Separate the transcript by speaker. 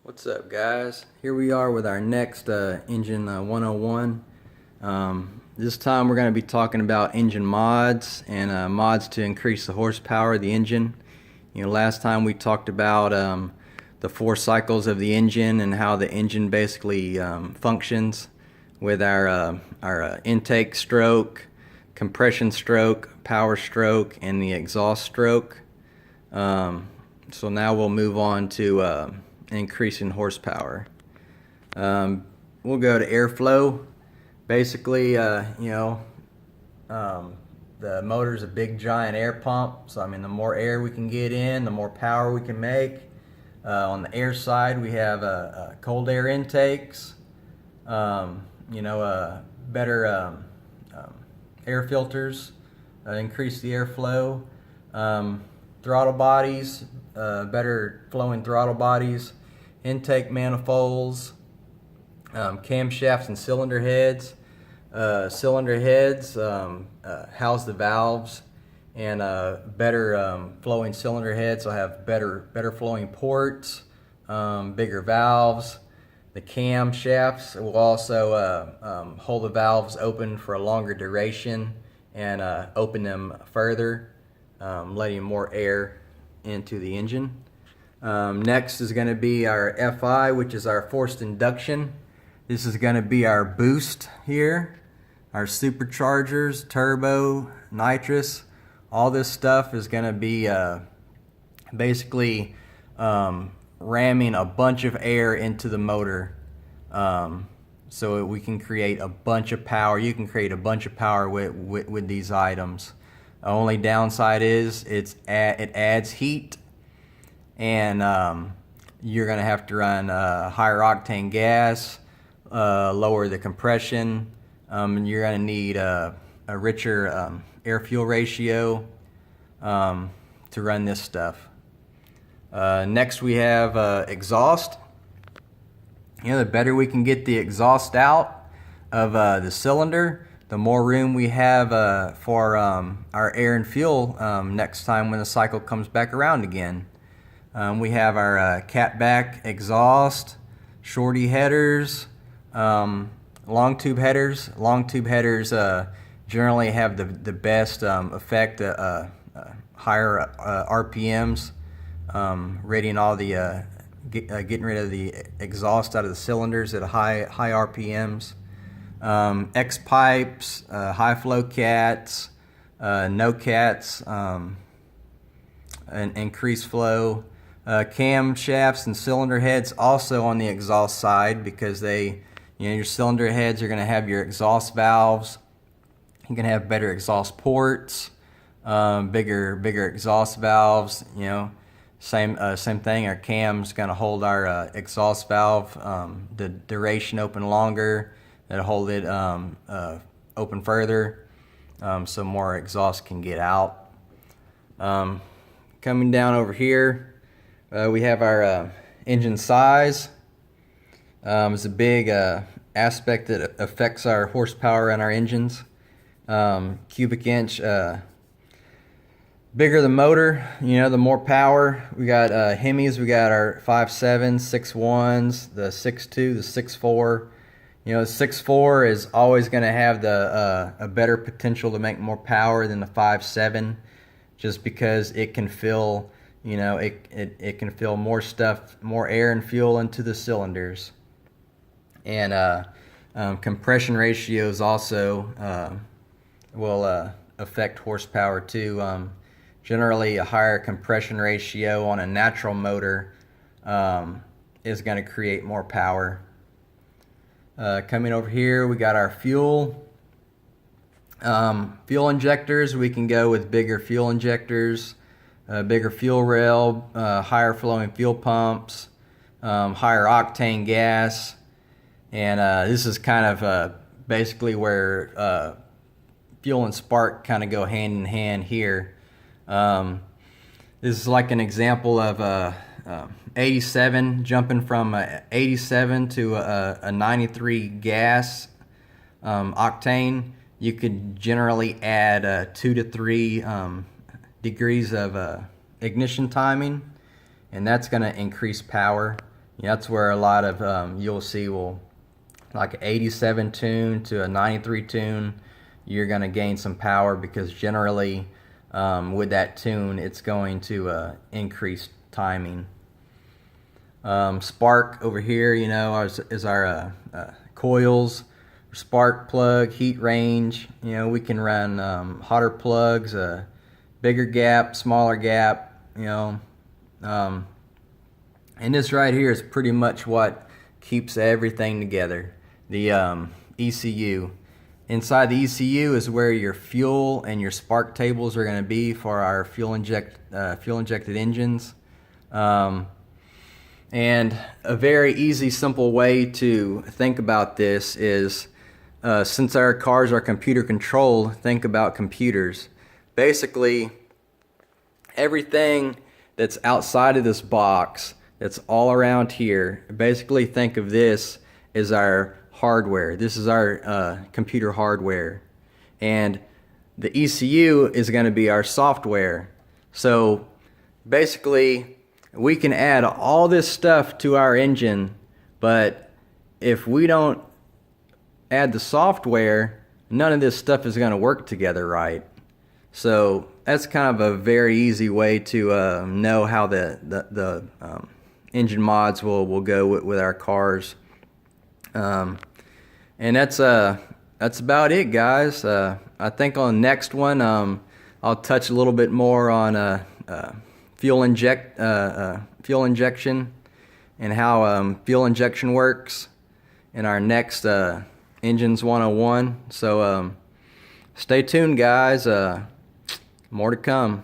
Speaker 1: What's up, guys? Here we are with our next engine 101. This time we're going to be talking about engine mods and mods to increase the horsepower of the engine. Last time we talked about the 4 cycles of the engine and how the engine basically functions with our intake stroke, compression stroke, power stroke, and the exhaust stroke. So now we'll move on to increasing horsepower. We'll go to airflow. Basically, the motor's a big giant air pump, so the more air we can get in, the more power we can make. On the air side, we have cold air intakes, better air filters, increase the airflow, throttle bodies, better flowing throttle bodies, intake manifolds, camshafts and cylinder heads. Cylinder heads house the valves, and better flowing cylinder heads will have better flowing ports, bigger valves. The camshafts will also hold the valves open for a longer duration and open them further, letting more air into the engine. Next is going to be our FI, which is our forced induction. This is going to be our boost here, our superchargers, turbo, nitrous. All this stuff is going to be basically ramming a bunch of air into the motor, so we can create a bunch of power. You can create a bunch of power with these items. The only downside is it adds heat, and you're going to have to run higher octane gas, lower the compression, and you're going to need a richer air-fuel ratio to run this stuff. Next we have exhaust. The better we can get the exhaust out of the cylinder, the more room we have for our air and fuel next time when the cycle comes back around again. We have our catback exhaust, shorty headers, long tube headers. Long tube headers generally have the best effect, higher RPMs, rating all the getting rid of the exhaust out of the cylinders at high RPMs. X pipes, high flow cats, no cats, and increased flow. Camshafts and cylinder heads also on the exhaust side, because your cylinder heads are going to have your exhaust valves. You can have better exhaust ports, bigger exhaust valves. Same thing. Our cam's going to hold our exhaust valve the duration open longer. That'll hold it open further, so more exhaust can get out. Coming down over here, we have our engine size. It's a big aspect that affects our horsepower in our engines. Cubic inch, bigger the motor, the more power. We got Hemis, we got our 5.7, 6.1s, the 6.2, the 6.4. The 6.4 is always going to have a better potential to make more power than the 5.7, just because it can fill, it can fill more stuff, more air and fuel into the cylinders. And compression ratios also will affect horsepower too. Generally, a higher compression ratio on a natural motor is going to create more power. Coming over here, we got our fuel. Fuel injectors, we can go with bigger fuel injectors, bigger fuel rail, higher flowing fuel pumps, higher octane gas. And this is kind of basically where fuel and spark kind of go hand in hand here. This is like an example of 87, jumping from 87 to a 93 gas octane. You could generally add 2 to 3 degrees of ignition timing, and that's going to increase power. Yeah, that's where a lot of you'll see will like an 87 tune to a 93 tune, you're going to gain some power because generally with that tune it's going to increase timing. Spark over here, you know, is our coils, spark plug, heat range. You know, we can run hotter plugs, bigger gap, smaller gap, you know. And this right here is pretty much what keeps everything together. The ECU. Inside the ECU is where your fuel and your spark tables are going to be for our fuel injected engines. And a very easy, simple way to think about this is, since our cars are computer controlled, think about computers. Basically, everything that's outside of this box, that's all around here, basically think of this as our hardware. This is our computer hardware. And the ECU is going to be our software. So basically, we can add all this stuff to our engine, but if we don't add the software, none of this stuff is going to work together right. So that's kind of a very easy way to know how the engine mods will go with our cars. And that's about it, guys. I think on the next one I'll touch a little bit more on fuel injection and how fuel injection works in our next Engines 101. So stay tuned, guys. More to come.